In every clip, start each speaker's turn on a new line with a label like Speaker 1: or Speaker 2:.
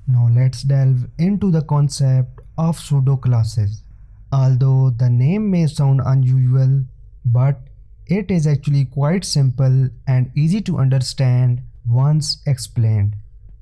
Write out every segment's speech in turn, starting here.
Speaker 1: Now let's delve into the concept of pseudo-classes. Although the name may sound unusual, but it is actually quite simple and easy to understand once explained.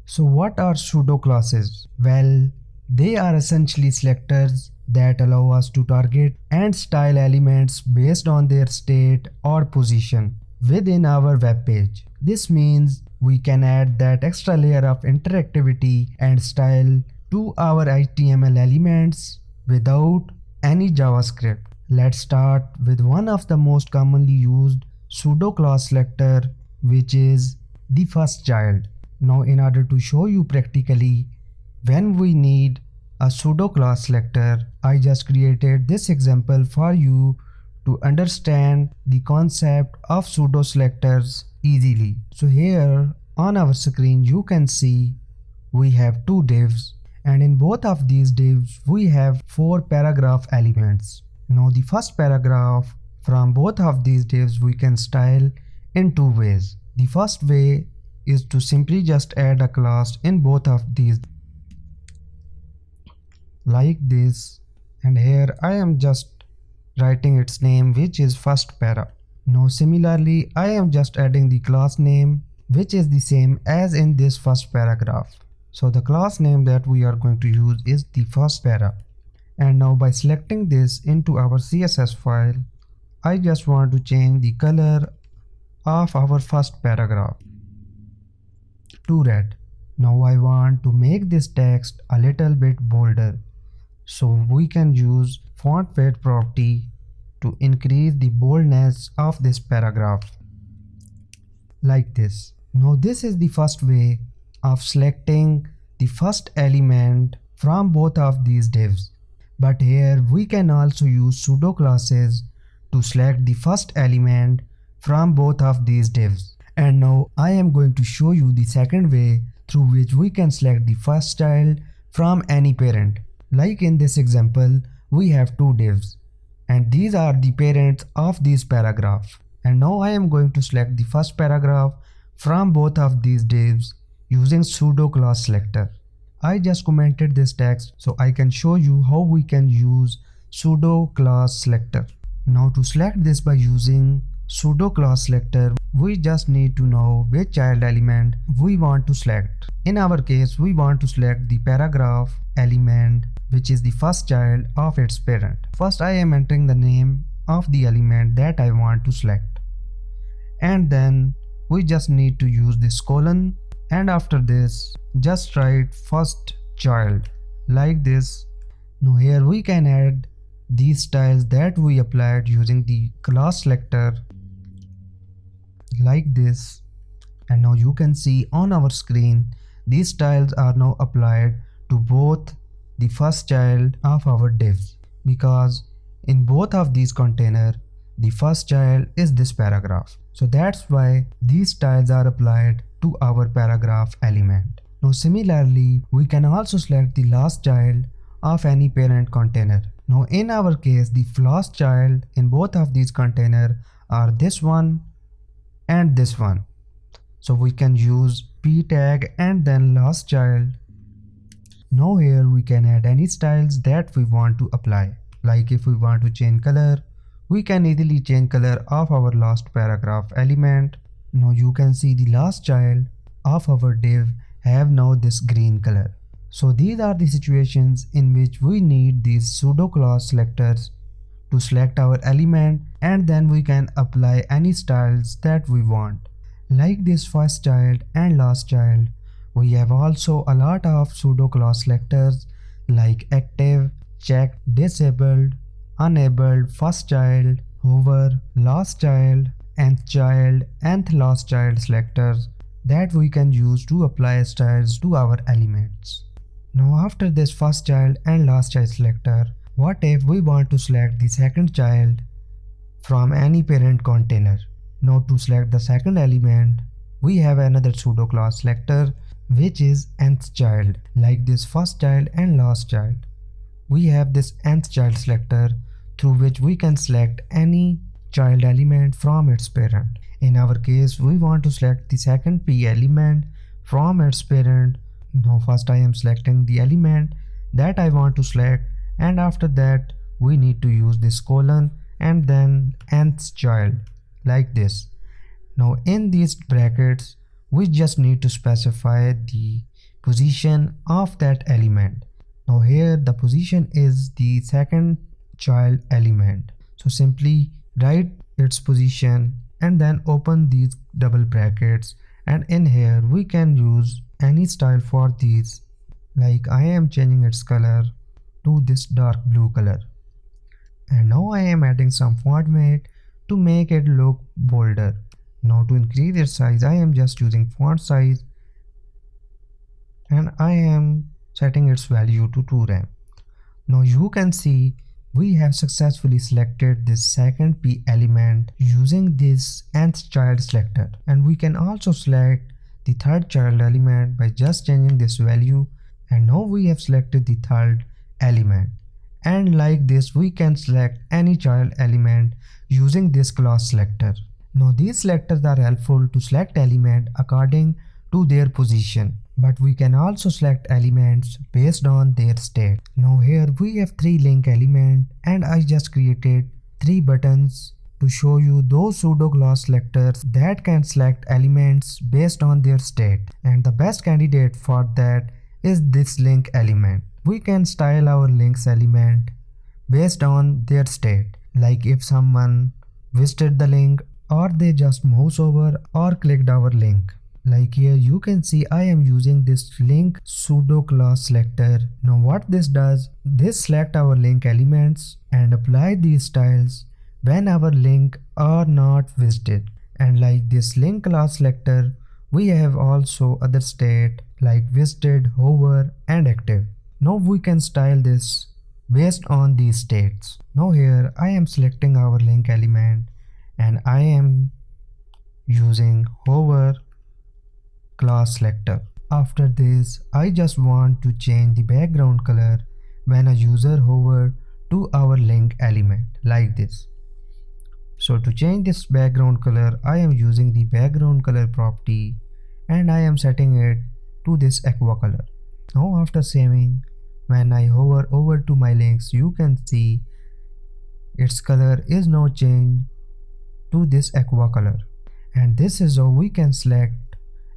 Speaker 1: So what are pseudo-classes? Well, they are essentially selectors that allow us to target and style elements based on their state or position within our web page. This means we can add that extra layer of interactivity and style to our HTML elements without any JavaScript. Let's start with one of the most commonly used pseudo-class selector, which is the first child. Now in order to show you practically when we need a pseudo-class selector, I just created this example for you to understand the concept of pseudo selectors easily. So here on our screen you can see we have two divs, and in both of these divs we have 4 paragraph elements. Now the first paragraph from both of these divs we can style in two ways. The first way is to simply just add a class in both of these like this, and here I am just writing its name, which is first para. Now similarly I am just adding the class name, which is the same as in this first paragraph. So the class name that we are going to use is the first para. And now by selecting this into our CSS file, I just want to change the color of our first paragraph to red. Now I want to make this text a little bit bolder, so we can use font weight property to increase the boldness of this paragraph like this. Now this is the first way of selecting the first element from both of these divs. But here we can also use pseudo classes to select the first element from both of these divs. And now I am going to show you the second way through which we can select the first child from any parent. Like in this example, we have two divs, and these are the parents of these paragraphs. And now I am going to select the first paragraph from both of these divs using pseudo class selector. I just commented this text so I can show you how we can use pseudo class selector. Now to select this by using pseudo class selector, we just need to know which child element we want to select. In our case, we want to select the paragraph element, which is the first child of its parent. First I am entering the name of the element that I want to select, and then we just need to use this colon, and after this just write first child like this. Now here we can add these styles that we applied using the class selector like this, and now you can see on our screen these styles are now applied to both the first child of our divs, because in both of these containers the first child is this paragraph. So that's why these styles are applied to our paragraph element. Now similarly we can also select the last child of any parent container. Now in our case the last child in both of these containers are this one and this one. So we can use p tag and then last child. Now here we can add any styles that we want to apply. Like if we want to change color, we can easily change color of our last paragraph element. Now you can see the last child of our div have now this green color. So these are the situations in which we need these pseudo class selectors to select our element, and then we can apply any styles that we want. Like this first child and last child, we have also a lot of pseudo class selectors like active, checked, disabled, enabled, first child, hover, last child, nth last child selectors that we can use to apply styles to our elements. Now after this first child and last child selector, what if we want to select the second child from any parent container? Now to select the second element, we have another pseudo class selector, which is nth child. Like this first child and last child, we have this nth child selector through which we can select any child element from its parent. In our case, we want to select the second p element from its parent. Now first I am selecting the element that I want to select, and after that we need to use this colon and then nth child like this. Now in these brackets we just need to specify the position of that element. Now here the position is the second child element, so simply write its position and then open these double brackets, and in here we can use any style for these, like I am changing its color to this dark blue color. And now I am adding some font weight to make it look bolder. Now to increase its size I am just using font size and I am setting its value to 2 rem. Now you can see we have successfully selected this second P element using this nth child selector, and we can also select the third child element by just changing this value, and now we have selected the third element. And like this we can select any child element using this class selector. Now these selectors are helpful to select element according to their position, but we can also select elements based on their state. Now here we have 3 link element, and I just created 3 buttons to show you those pseudo class selectors that can select elements based on their state, and the best candidate for that is this link element. We can style our links element based on their state, like if someone visited the link or they just mouse over or clicked our link. Like here you can see I am using this link pseudo class selector. Now what this does, this select our link elements and apply these styles when our link are not visited. And like this link class selector, we have also other state like visited, hover and active. Now we can style this based on these states. Now here I am selecting our link element and I am using hover class selector. After this I just want to change the background color when a user hover to our link element like this. So to change this background color I am using the background color property and I am setting it to this aqua color. Now after saving, when I hover over to my links you can see its color is now changed to this aqua color, and this is how we can select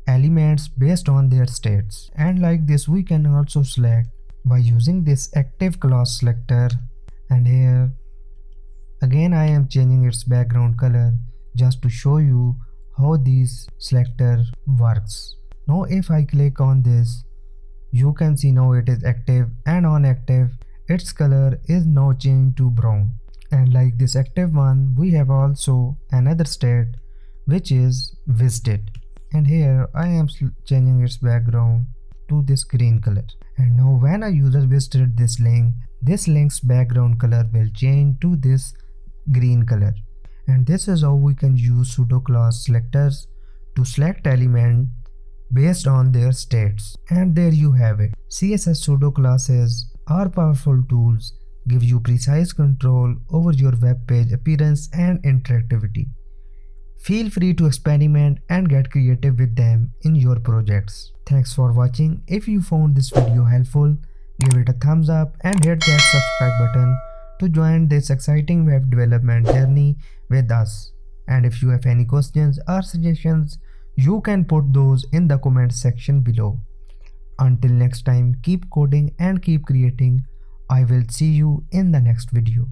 Speaker 1: elements based on their states. And like this we can also select by using this active class selector, and here again I am changing its background color just to show you how this selector works. Now if I click on this you can see now it is active, and on active its color is now changed to brown. And like this active one we have also another state which is visited, and here I am changing its background to this green color. And now when a user visited this link's background color will change to this green color. And this is how we can use pseudo class selectors to select element based on their states. And there you have it. CSS pseudo classes are powerful tools, give you precise control over your web page appearance and interactivity. Feel free to experiment and get creative with them in your projects. Thanks for watching. If you found this video helpful, give it a thumbs up and hit that subscribe button to join this exciting web development journey with us. And if you have any questions or suggestions, you can put those in the comment section below. Until next time, keep coding and keep creating. I will see you in the next video.